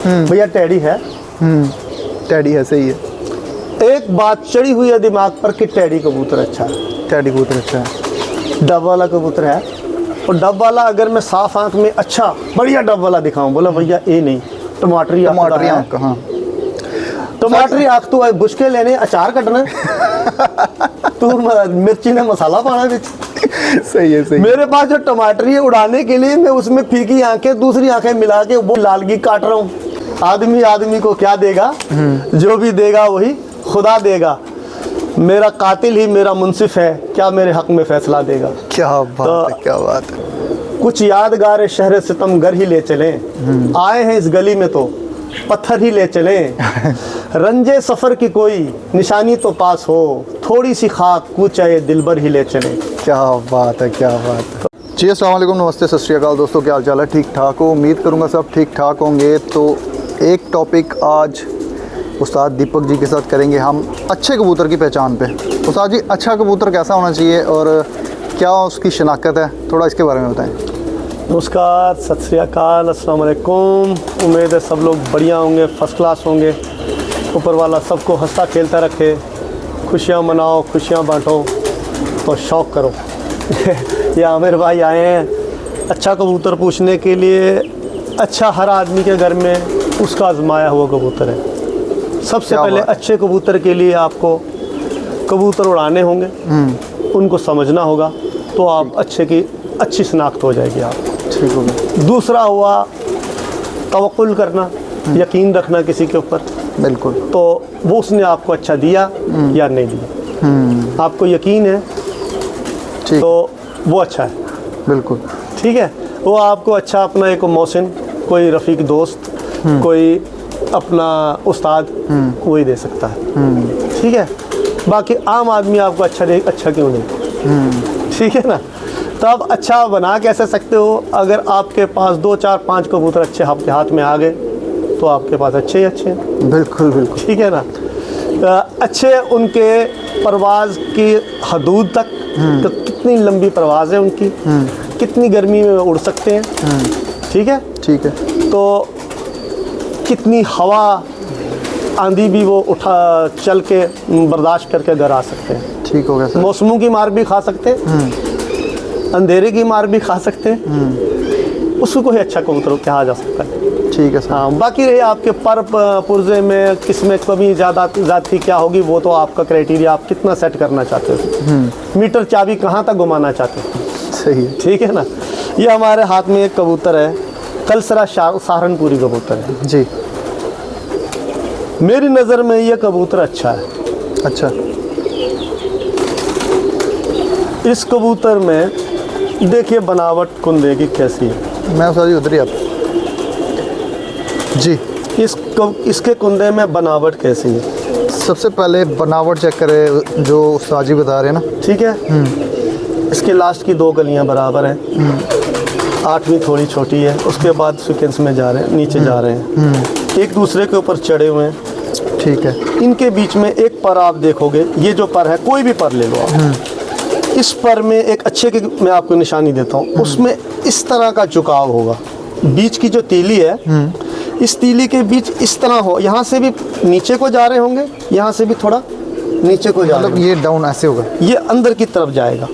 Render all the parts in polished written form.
भैया टैडी है। टैडी है, सही है। एक बात चढ़ी हुई है दिमाग पर कि टैडी कबूतर अच्छा है। टैडी कबूतर अच्छा है। डब वाला कबूतर है, और डब वाला अगर मैं साफ आंख में अच्छा बढ़िया डब वाला दिखाऊं, बोला भैया ये नहीं, टमाटरी आंख। हाँ, टमाटरी आंख तो बुशके लेने अचार कटना तू मिर्ची ने मसाला पाना बिच। सही है, सही। मेरे पास जो टमाटरी है उड़ाने के लिए मैं उसमें फीकी आंखें दूसरी आंखें मिला के वो लालगी काट रहा हूँ। आदमी को क्या देगा, जो भी देगा वही खुदा देगा। मेरा कातिल ही मेरा मुंसिफ है, क्या मेरे हक में फैसला देगा। क्या बात है, क्या बात है। कुछ यादगार शहर सितमगर ही ले चलें, आए हैं इस गली में तो पत्थर ही ले चलें। रंजे सफर की कोई निशानी तो पास हो, थोड़ी सी खाक कूचाए दिलबर ही ले चलें। क्या बात है, क्या बात है। जी अस्सलाम वालेकुम, नमस्ते, सत श्री अकाल दोस्तों, क्या हाल चाल है। ठीक ठाक हो, उम्मीद करूँगा सब ठीक ठाक होंगे। तो एक टॉपिक आज उस्ताद दीपक जी के साथ करेंगे हम अच्छे कबूतर की पहचान पे। उस्ताद जी, अच्छा कबूतर कैसा होना चाहिए और क्या उसकी शनाख्त है, थोड़ा इसके बारे में बताएं। नमस्कार, सत श्री अकाल, अस्सलाम वालेकुम। उम्मीद है सब लोग बढ़िया होंगे, फर्स्ट क्लास होंगे। ऊपर वाला सबको हंसता खेलता रखे, खुशियाँ मनाओ, खुशियाँ बांटो, तो शौक़ करो। ये आमिर भाई आए हैं अच्छा कबूतर पूछने के लिए। अच्छा हर आदमी के घर में उसका आजमाया हुआ कबूतर है। सबसे पहले अच्छे कबूतर के लिए आपको कबूतर उड़ाने होंगे, उनको समझना होगा, तो आप अच्छे की अच्छी शनाख्त हो जाएगी आप। ठीक हो गया। दूसरा हुआ तवक्कुल करना, यकीन रखना किसी के ऊपर। बिल्कुल। तो वो उसने आपको अच्छा दिया या नहीं दिया, आपको यकीन है तो वो अच्छा है। बिल्कुल ठीक है। वो आपको अच्छा अपना एक मोहसिन, कोई रफ़ीक दोस्त, कोई अपना उस्ताद, वही दे सकता है। ठीक है। बाकी आम आदमी आपको अच्छा क्यों नहीं। ठीक है ना। तो आप अच्छा बना कैसे सकते हो, अगर आपके पास 2 4 5 कबूतर अच्छे आपके हाथ में आ गए तो आपके पास अच्छे ही अच्छे हैं। बिल्कुल बिल्कुल। ठीक है ना। अच्छे उनके परवाज़ की हदूद तक, तो कितनी लंबी परवाज़ है उनकी, कितनी गर्मी में उड़ सकते हैं। ठीक है, ठीक है। तो कितनी हवा आंधी भी वो चल के बर्दाश्त करके घर आ सकते हैं। ठीक हो गया सर। मौसमों की मार भी खा सकते हैं, अंधेरे की मार भी खा सकते हैं। उसको कोई अच्छा कबूतर कहा जा सकता है। ठीक है सर। हाँ, बाकी रहे आपके पर पुर्जे में किसमें कमी ज़्यादा क्या होगी, वो तो आपका क्राइटेरिया, आप कितना सेट करना चाहते हो, मीटर चाबी कहाँ तक घुमाना चाहते हो। सही है। ठीक है ना। ये हमारे हाथ में एक कबूतर है, कलसरा सहारनपुरी कबूतर है जी। मेरी नज़र में ये कबूतर अच्छा है। अच्छा। इस कबूतर में देखिए बनावट कुंदे की कैसी है। मैं उस्ताद जी उधर ही आता जी। इसके कुंदे में बनावट कैसी है। सबसे पहले बनावट चेक करें जो उस्ताद जी बता रहे हैं ना। ठीक है। इसके लास्ट की 2 गलियां बराबर हैं, 8वीं थोड़ी छोटी है, उसके बाद सीक्वेंस में जा रहे हैं, नीचे जा रहे हैं, एक दूसरे के ऊपर चढ़े हुए हैं। ठीक है। इनके बीच में एक पर आप देखोगे, ये जो पर है, कोई भी पर ले लो आप, इस पर में एक अच्छे की मैं आपको निशानी देता हूँ, उसमें इस तरह का झुकाव होगा। बीच की जो तीली है, इस तीली के बीच इस तरह हो, यहाँ से भी नीचे को जा रहे होंगे, यहाँ से भी थोड़ा नीचे को जा रहे होंगे। ये डाउन ऐसे होगा, ये अंदर की तरफ जाएगा,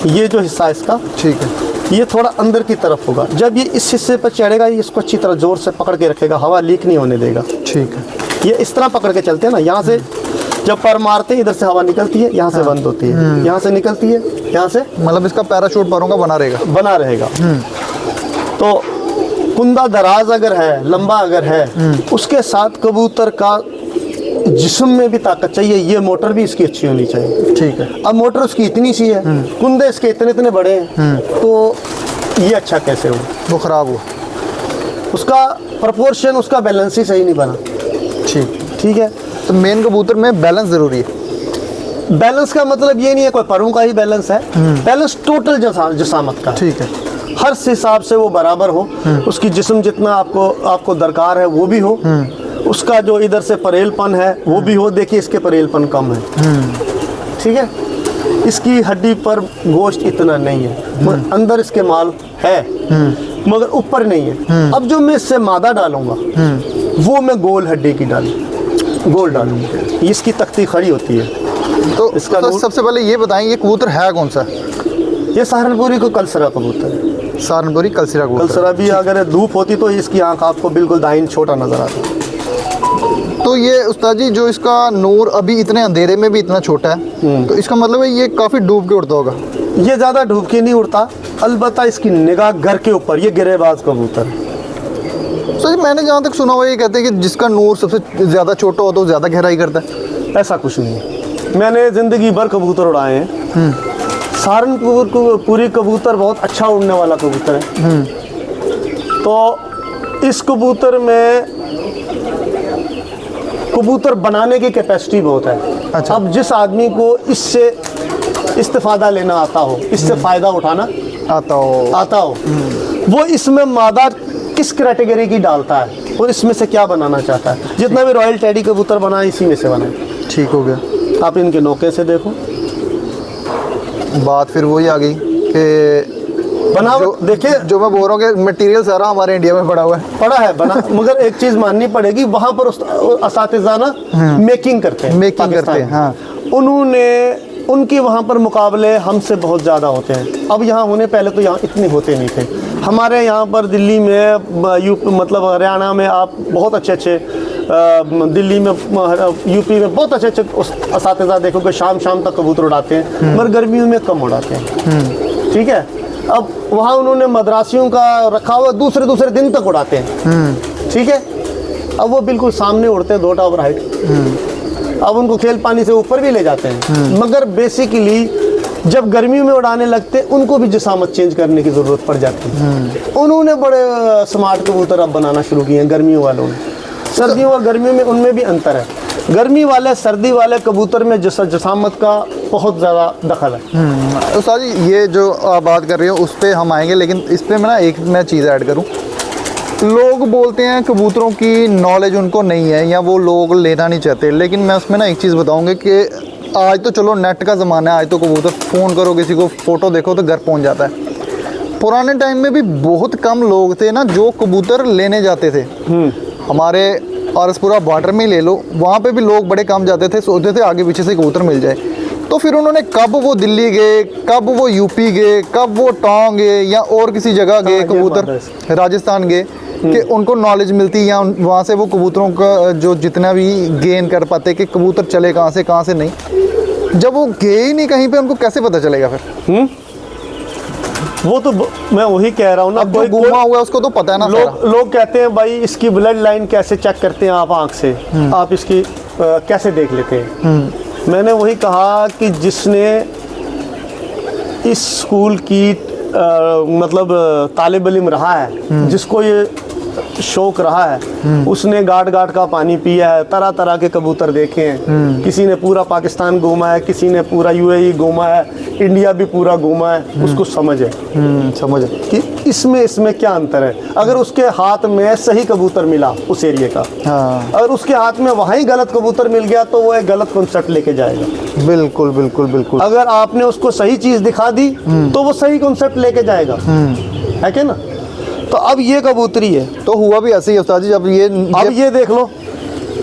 ये जो हिस्सा इसका। ठीक है। ये थोड़ा अंदर की तरफ होगा। जब ये इस हिस्से पर चढ़ेगा, ये इसको अच्छी तरह जोर से पकड़ के रखेगा, हवा लीक नहीं होने देगा। ठीक है। ये इस तरह पकड़ के चलते हैं ना, यहाँ से जब पर मारते हैं, इधर से हवा निकलती है, यहाँ से बंद होती है, यहाँ से निकलती है, यहाँ से, मतलब इसका पैराशूट परों का बना रहेगा। तो कुंदा दराज अगर है, लंबा अगर है, उसके साथ कबूतर का जिस्म में भी ताकत चाहिए। ये मोटर भी इसकी अच्छी होनी चाहिए। ठीक है। अब मोटर उसकी इतनी सी है, कुंदे इसके इतने बड़े हैं, तो ये अच्छा कैसे हो, वो ख़राब हुआ, उसका प्रपोर्शन, उसका बैलेंस ही सही नहीं बना। ठीक है। तो मेन कबूतर में बैलेंस ज़रूरी है। बैलेंस का मतलब ये नहीं है कोई परों का ही बैलेंस है, बैलेंस टोटल जसामत का। ठीक है। हर हिसाब से वो बराबर हो, उसकी जिस्म जितना आपको दरकार है वो भी हो, उसका जो इधर से परेलपन है वो भी हो। देखिए इसके परेलपन कम है। ठीक है। इसकी हड्डी पर गोश्त इतना नहीं है, और अंदर इसके माल है, मगर ऊपर नहीं है। अब जो मैं इससे मादा डालूंगा वो मैं गोल हड्डी की गोल डालूंगा, इसकी तख्ती खड़ी होती है। तो इसका सबसे पहले ये बताएं, ये कबूतर है कौन सा? ये सहारनपुरी को कलसरा कबूतर है। सहारनपुरी कलसरा कबूतर। कलसरा भी अगर धूप होती तो इसकी आंख आपको बिल्कुल दाहिन छोटा नजर आता। तो ये उस्ताद जी जो इसका नूर अभी इतने अंधेरे में भी इतना छोटा है, तो इसका मतलब है ये काफ़ी डूब के उड़ता होगा? ये ज़्यादा डूब के नहीं उड़ता, अलबत्ता इसकी निगाह घर के ऊपर, ये गिरेबाज कबूतर है। सर मैंने जहाँ तक सुना हुआ ये कहते हैं कि जिसका नूर सबसे ज़्यादा छोटा हो तो ज़्यादा गहराई करता है। ऐसा कुछ नहीं है, मैंने ज़िंदगी भर कबूतर उड़ाए हैं। सहारनपुर पूरी कबूतर बहुत अच्छा उड़ने वाला कबूतर है। तो इस कबूतर में कबूतर बनाने की कैपेसिटी बहुत है। अच्छा। अब जिस आदमी को इससे इस्तेफादा लेना आता हो, इससे फ़ायदा उठाना आता हो वो इसमें मादा किस कैटेगरी की डालता है और इसमें से क्या बनाना चाहता है। जितना भी रॉयल टेडी कबूतर बना इसी में से बनाए। ठीक हो गया। आप इनके नौके से देखो, बात फिर वही आ गई कि बनावट देखिए। जो मैं बोल रहा हूँ कि मटेरियल सारा हमारे इंडिया में पड़ा हुआ है बना मगर एक चीज़ माननी पड़ेगी, वहाँ पर असातिज़ा ना मेकिंग करते हैं। हाँ। उनकी वहाँ पर मुकाबले हमसे बहुत ज़्यादा होते हैं। अब यहाँ होने पहले तो यहाँ इतने होते नहीं थे। हमारे यहाँ पर दिल्ली में यूपी मतलब हरियाणा में आप बहुत अच्छे दिल्ली में यूपी में बहुत अच्छे असातिज़ा देखोगे, शाम तक कबूतर उड़ाते हैं, मगर गर्मियों में कम उड़ाते हैं। ठीक है। अब वहाँ उन्होंने मद्रासियों का रखा हुआ, दूसरे दिन तक उड़ाते हैं। ठीक है। अब वो बिल्कुल सामने उड़ते हैं 2 टावर हाइट। अब उनको खेल पानी से ऊपर भी ले जाते हैं, मगर बेसिकली जब गर्मियों में उड़ाने लगते उनको भी जिसामत चेंज करने की ज़रूरत पड़ जाती है। उन्होंने बड़े स्मार्ट कबूतर अब बनाना शुरू किए हैं गर्मियों वालों ने। सर्दियों और गर्मियों में उनमें भी अंतर है। गर्मी वाले सर्दी वाले कबूतर में जिसामत का बहुत ज़्यादा दखल है। तो सारी ये जो आप बात कर रहे हो उस पर हम आएंगे, लेकिन इस पर मैं चीज़ ऐड करूँ। लोग बोलते हैं कबूतरों की नॉलेज उनको नहीं है या वो लोग लेना नहीं चाहते, लेकिन मैं उसमें ना एक चीज़ बताऊंगा कि आज तो चलो नेट का ज़माना है, आज तो कबूतर फ़ोन करो किसी को, फ़ोटो देखो तो घर पहुंच जाता है। पुराने टाइम में भी बहुत कम लोग थे ना जो कबूतर लेने जाते थे। हमारे आरसपुरा बॉर्डर में ही ले लो, वहाँ पे भी लोग बड़े कम जाते थे, सोचते थे आगे पीछे से कबूतर मिल जाए। तो फिर उन्होंने कब वो दिल्ली गए, कब वो यूपी गए, कब वो टोंक गए या और किसी जगह गए कबूतर, राजस्थान गए, कि उनको नॉलेज मिलती या वहाँ से वो कबूतरों का जो जितना भी गेन कर पाते कि कबूतर चले कहाँ से नहीं। जब वो गए ही नहीं कहीं पे, उनको कैसे पता चलेगा फिर? वो तो मैं वही कह रहा हूँ ना, कोई घूमा हुआ है उसको तो पता है ना। लोग कहते हैं भाई इसकी ब्लड लाइन कैसे चेक करते हैं आप आँख से, आप इसकी कैसे देख लेते हैं। मैंने वही कहा कि जिसने इस स्कूल की मतलब तालिब इल्म रहा है, जिसको ये शौक रहा है, उसने गाट का पानी पिया है, तरह तरह के कबूतर देखे हैं। किसी ने पूरा पाकिस्तान घूमा है, किसी ने पूरा यूएई घूमा है, इंडिया भी पूरा घूमा है। उसको समझ है कि इसमें क्या अंतर है। अगर उसके हाथ में सही कबूतर मिला उस एरिया का, अगर उसके हाथ में वहीं गलत कबूतर मिल गया तो वो एक गलत कॉन्सेप्ट लेके जाएगा। बिल्कुल। अगर आपने उसको सही चीज़ दिखा दी तो वो सही कॉन्सेप्ट लेके जाएगा, है क्या ना। तो अब ये कबूतरी है, तो हुआ भी ऐसे ही उस्ताद जी। अब ये देख लो,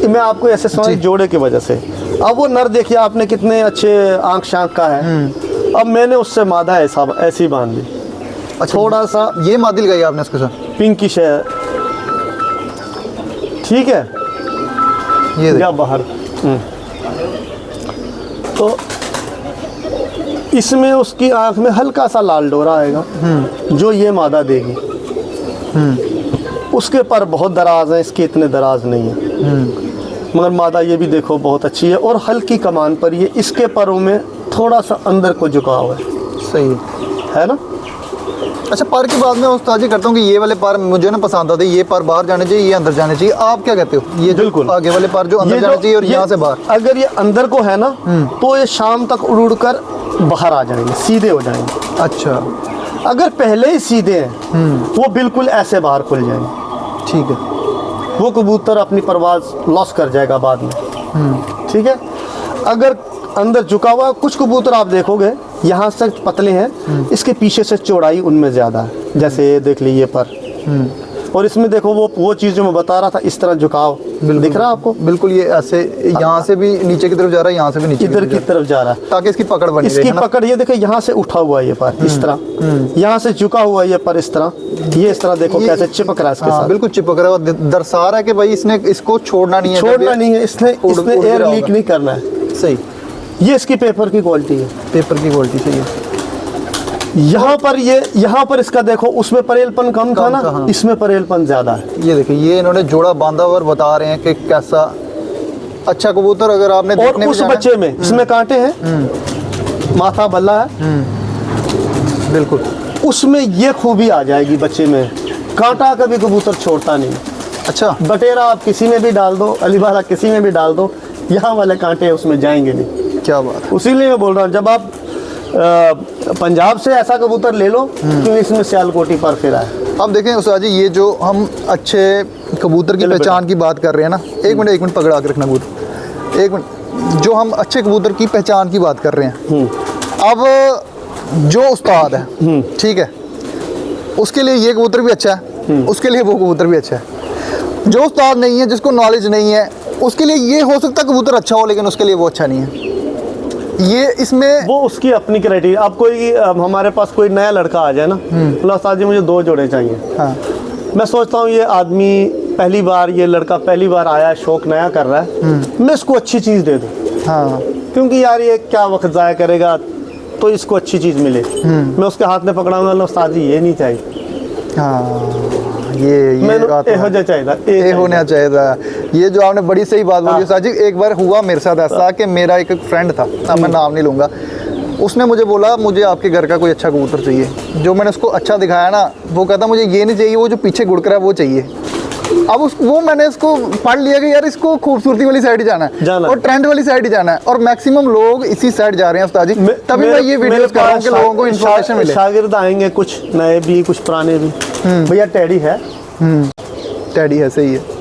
मैं आपको ऐसे समझ जोड़े की वजह से। अब वो नर देखिए आपने कितने अच्छे आँख शाँख का है। अब मैंने उससे मादा ऐसे ही बांध दी। अच्छा, थोड़ा सा ये मादी लगाई आपने उसके साथ, पिंकिश है। ठीक है, ये या बाहर। तो इसमें उसकी आँख में हल्का सा लाल डोरा आएगा जो ये मादा देगी। उसके पर बहुत दराज है, इसके इतने दराज नहीं है। मगर मादा ये भी देखो बहुत अच्छी है और हल्की कमान पर ये, इसके परों में थोड़ा सा अंदर को झुकाव है। सही है ना। अच्छा, पर की बात मैं उस्ताद जी करता हूँ कि ये वाले पर मुझे ना पसंद आते, ये पर बाहर जाने चाहिए, ये अंदर जाने चाहिए। आप क्या कहते हो? ये बिल्कुल आगे वाले पर जो अंदर जाने चाहिए और यहाँ से बाहर। अगर ये अंदर को है ना तो ये शाम तक उड़ कर बाहर आ जाएंगे, सीधे हो जाएंगे। अच्छा, अगर पहले ही सीधे हैं वो बिल्कुल ऐसे बाहर खुल जाएंगे। ठीक है। वो कबूतर अपनी परवाज़ लॉस कर जाएगा बाद में। ठीक है। अगर अंदर झुका हुआ, कुछ कबूतर आप देखोगे यहाँ से पतले हैं, इसके पीछे से चौड़ाई उनमें ज़्यादा है। जैसे ये देख लीजिए पर, और इसमें देखो वो चीज़ जो मैं बता रहा था, इस तरह झुकाव दिख रहा है आपको? बिल्कुल, ये ऐसे यहाँ से भी नीचे की तरफ जा रहा है, यहाँ से भी नीचे इधर की तरफ जा रहा है, ताकि इसकी पकड़ बनी रहे। इसकी पकड़ ये देखो, यहाँ से उठा हुआ है ये पर इस तरह, यहाँ से झुका हुआ है ये पर इस तरह, ये इस तरह देखो कैसे चिपक रहा है इसके साथ। बिल्कुल चिपक रहा है, और दर्शा रहा है कि भाई इसने इसको छोड़ना नहीं है, छोड़ना नहीं है, इसने एयर लीक नहीं करना है। सही, ये इसकी पेपर की क्वालिटी है, पेपर की क्वालिटी सही है। यहाँ पर इसका देखो, उसमें परेलपन कम था ना, हाँ। इसमें परेलपन ज्यादा है। ये देखिए, ये इन्होंने जोड़ा बांधा और बता रहे हैं कि कैसा अच्छा कबूतर। अगर आपने और उस बच्चे में इसमें कांटे हैं, माथा बल्ला है, बिल्कुल उसमें ये खूबी आ जाएगी बच्चे में, कांटा कभी कबूतर छोड़ता नहीं। अच्छा, बटेरा आप किसी में भी डाल दो, अलीवाला किसी में भी डाल दो, यहाँ वाले कांटे उसमें जाएंगे नहीं। क्या बात। उसीलिए मैं बोल रहा हूँ, जब आप पंजाब से ऐसा कबूतर ले लो, क्योंकि इसमें सियालकोटी पर फिरा है। अब देखें उस्ताद जी, ये जो हम अच्छे कबूतर की पहचान की बात कर रहे हैं ना, एक मिनट पकड़ा के रखना कबूतर, एक मिनट। जो हम अच्छे कबूतर की पहचान की बात कर रहे हैं, अब जो उस्ताद है, ठीक है, उसके लिए ये कबूतर भी अच्छा है, उसके लिए वो कबूतर भी अच्छा है। जो उस्ताद नहीं है, जिसको नॉलेज नहीं है, उसके लिए ये हो सकता है कबूतर अच्छा हो, लेकिन उसके लिए वो अच्छा नहीं है। ये इसमें वो उसकी अपनी क्राइटेरिया। अब कोई हमारे पास कोई नया लड़का आ जाए ना, बोला उस्ताद जी मुझे 2 जोड़े चाहिए, हाँ, मैं सोचता हूँ ये आदमी पहली बार, ये लड़का पहली बार आया, शौक नया कर रहा है, मैं इसको अच्छी चीज़ दे दूँ, हाँ, क्योंकि यार ये क्या वक्त ज़ाया करेगा, तो इसको अच्छी चीज़ मिले। मैं उसके हाथ में पकड़ाऊंगा, उस्ताद जी ये नहीं चाहिए, हाँ, ये बात चाहिए होना चाहिए। ये जो आपने बड़ी सही बात बोली उस्ताद जी। एक बार हुआ मेरे साथ ऐसा कि मेरा एक फ्रेंड था, अब मैं नाम नहीं लूँगा, उसने मुझे बोला मुझे आपके घर का कोई अच्छा कबूतर चाहिए। जो मैंने उसको अच्छा दिखाया ना, वो कहता मुझे ये नहीं चाहिए, वो जो पीछे गुड़क रहा है वो चाहिए। अब वो मैंने इसको पढ़ लिया कि यार इसको खूबसूरती वाली साइड ही जाना है और ट्रेंड वाली साइड ही जाना है, और मैक्सिमम लोग इसी साइड जा रहे हैं उस्ताद जी। तभी मैं ये वीडियोस कर रहा हूं कि लोगों को इंफॉर्मेशन मिले। शागिर्द आएंगे, कुछ नए भी कुछ पुराने भी। भैया टैडी है, टैडी है, सही है।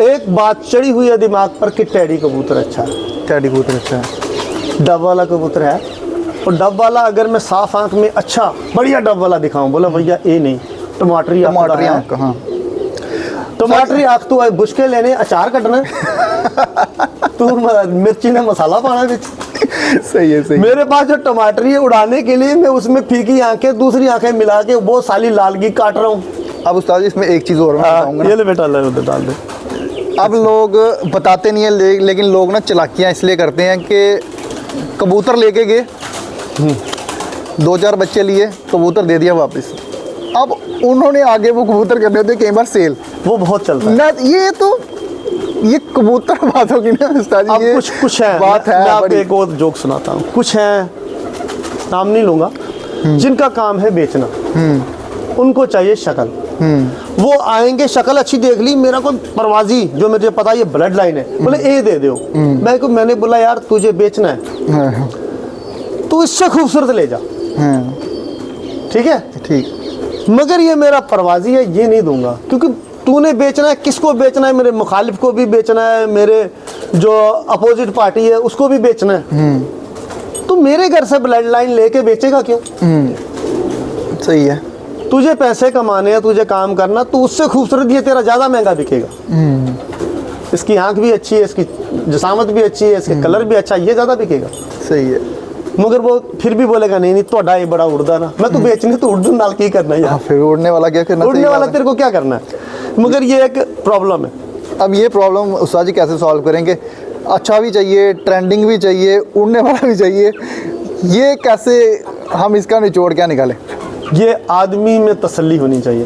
एक बात चढ़ी हुई है दिमाग पर कि टैडी कबूतर अच्छा है, टैडी कबूतर अच्छा है, डब वाला कबूतर है। और डब वाला अगर मैं साफ आंख में अच्छा बढ़िया डब वाला दिखाऊं, बोला भैया ये नहीं, टमाटरी आंख, हाँ, टमाटरी आंख तो बुशके लेने अचार कटना तू मिर्ची ने मसाला पाना बिच। सही है, सही। मेरे पास जो टमाटरी है उड़ाने के लिए, मैं उसमें फीकी आंखें, दूसरी आंखें मिला के वो साली लालगी काट रहा हूँ। अब उस्ताद जी इसमें एक चीज़ और मैं बताऊंगा, ये ले बेटा, ले डाल दे। अब लोग बताते नहीं है, लेकिन लोग ना चलाकियाँ इसलिए करते हैं कि कबूतर लेके गए, 2-4 बच्चे लिए, कबूतर दे दिया वापस। अब उन्होंने आगे वो कबूतर कर देते कई बार सेल, वो बहुत चलता है ना। ये कबूतर बात होगी ना उस्ताद जी। ये कुछ है बात है। मैं आपको एक और जोक सुनाता हूँ। कुछ है, नाम नहीं लूँगा, जिनका काम है बेचना, उनको चाहिए शक्ल। वो आएंगे, शक्ल अच्छी देख ली, मेरा कोई परवाजी जो मुझे पता ये ब्लड लाइन है, बोले ए दे दो। मैंने बोला यार तुझे बेचना है, तू इससे खूबसूरत ले जा, ठीक है, ठीक, मगर ये मेरा परवाजी है, ये नहीं दूंगा, क्योंकि तूने बेचना है। किसको बेचना है? मेरे मुखालिफ को भी बेचना है, मेरे जो अपोजिट पार्टी है उसको भी बेचना है। तो मेरे घर से ब्लड लाइन लेके बेचेगा क्यों? सही है, तुझे पैसे कमाने हैं, तुझे काम करना, तो उससे खूबसूरत ये तेरा ज़्यादा महंगा बिकेगा। इसकी आंख भी अच्छी है, इसकी जसामत भी अच्छी है, इसके कलर भी अच्छा, ये ज़्यादा बिकेगा। सही है, मगर वो फिर भी बोलेगा नहीं तोड़ा ये बड़ा उड़दा ना, मैं तो बेचने तो उड़दू नाल की करना है। फिर उड़ने वाला क्या करना, उड़ने वाला तेरे को क्या करना है? मगर ये एक प्रॉब्लम है। अब ये प्रॉब्लम उस्ताद जी कैसे सॉल्व करेंगे? अच्छा भी चाहिए, ट्रेंडिंग भी चाहिए, उड़ने वाला भी चाहिए, ये कैसे हम इसका निचोड़ क्या निकालें? ये आदमी में तसल्ली होनी चाहिए।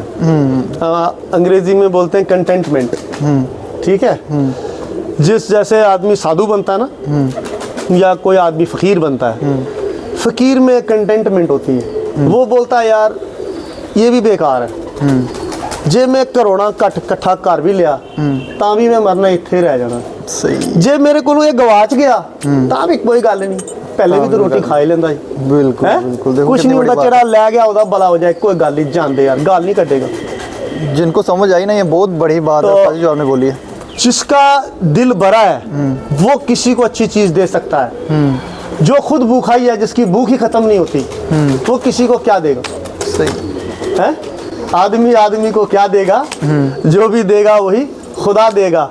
अंग्रेजी में बोलते हैं कंटेंटमेंट, ठीक है। जिस जैसे आदमी साधु बनता है ना, या कोई आदमी फ़कीर बनता है, फ़कीर में कंटेंटमेंट होती है। वो बोलता है यार ये भी बेकार है, जे मैं करोड़ा कट्ठा कर भी लिया ता भी मैं मरना इत्थे रह जाना। सही। जे मेरे को ये गवाच गया ता भी कोई गल नहीं, पहले भी तो रोटी खा ही लेंदा। बिल्कुल बिल्कुल, कुछ नहीं होता, चढ़ा लै गया ओदा भला हो जाए, कोई गल नहीं, जानते यार गाल नहीं कटेगा। जिनको समझ आई ना, ये बहुत बड़ी बात है जो आपने बोली है। जिसका दिल भरा है वो किसी को अच्छी चीज दे सकता है, जो खुद भूखा ही है, जिसकी भूख ही खत्म नहीं होती, वो किसी को क्या देगा? सही है, आदमी आदमी को क्या देगा? जो भी देगा वही खुदा देगा।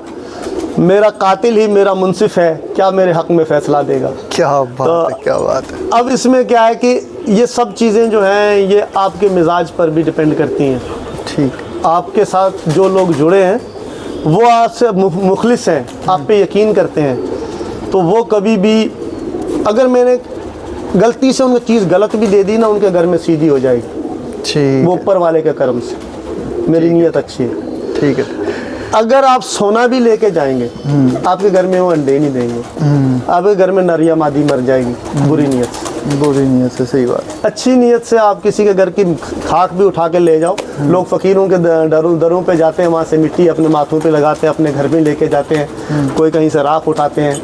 मेरा कातिल ही मेरा मुंसिफ है, क्या मेरे हक में फैसला देगा? क्या बात है, क्या बात है। अब इसमें क्या है कि ये सब चीज़ें जो हैं ये आपके मिजाज पर भी डिपेंड करती हैं। ठीक, आपके साथ जो लोग जुड़े हैं वो आपसे मुखलिस हैं, आप पे यकीन करते हैं, तो वो कभी भी, अगर मैंने गलती से उनको चीज़ गलत भी दे दी ना, उनके घर में सीधी हो जाएगी। ठीक, वो ऊपर वाले के कर्म से, मेरी नीयत अच्छी है। ठीक है। अगर आप सोना भी लेके जाएंगे, आपके घर में वो अंडे नहीं देंगे, आपके घर में नरिया मादी मर जाएगी बुरी नीयत से। बुरी नीयत से, सही बात। अच्छी नीयत से आप किसी के घर की खाक भी उठा के ले जाओ। लोग फ़कीरों के दरों पे जाते हैं, वहाँ से मिट्टी अपने माथों पे लगाते हैं, अपने घर में लेके जाते हैं। कोई कहीं से राख उठाते हैं।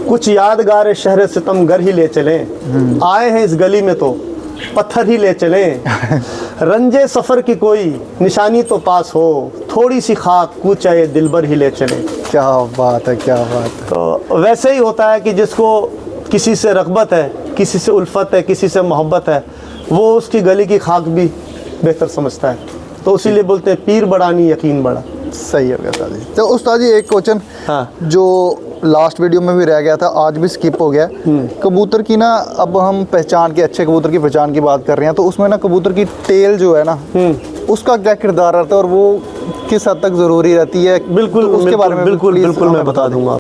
कुछ यादगार शहर सितमगर ही ले चलें, आए हैं इस गली में तो पत्थर ही ले चलें। रंजे सफ़र की कोई निशानी तो पास हो, थोड़ी सी खाक कूचाए दिलबर ही ले चलें। क्या बात है, क्या बात है। तो वैसे ही होता है कि जिसको किसी से रग़बत है, किसी से उल्फत है, किसी से मोहब्बत है, वो उसकी गली की खाक भी बेहतर समझता है। तो इसीलिए बोलते हैं पीर बड़ा नहीं यकीन बड़ा। सही हो गया उस्ताद जी। तो उस्ताद जी एक क्वेश्चन, हाँ। जो लास्ट वीडियो में भी रह गया था, आज भी स्किप हो गया। कबूतर की ना, अब हम पहचान के, अच्छे कबूतर की पहचान की बात कर रहे हैं, तो उसमें ना कबूतर की टेल जो है ना, उसका क्या किरदार रहता है और वो किस हद तक ज़रूरी रहती है? बिल्कुल, तो उसके बारे में बिल्कुल please बिल्कुल मैं हमें बता दूंगा।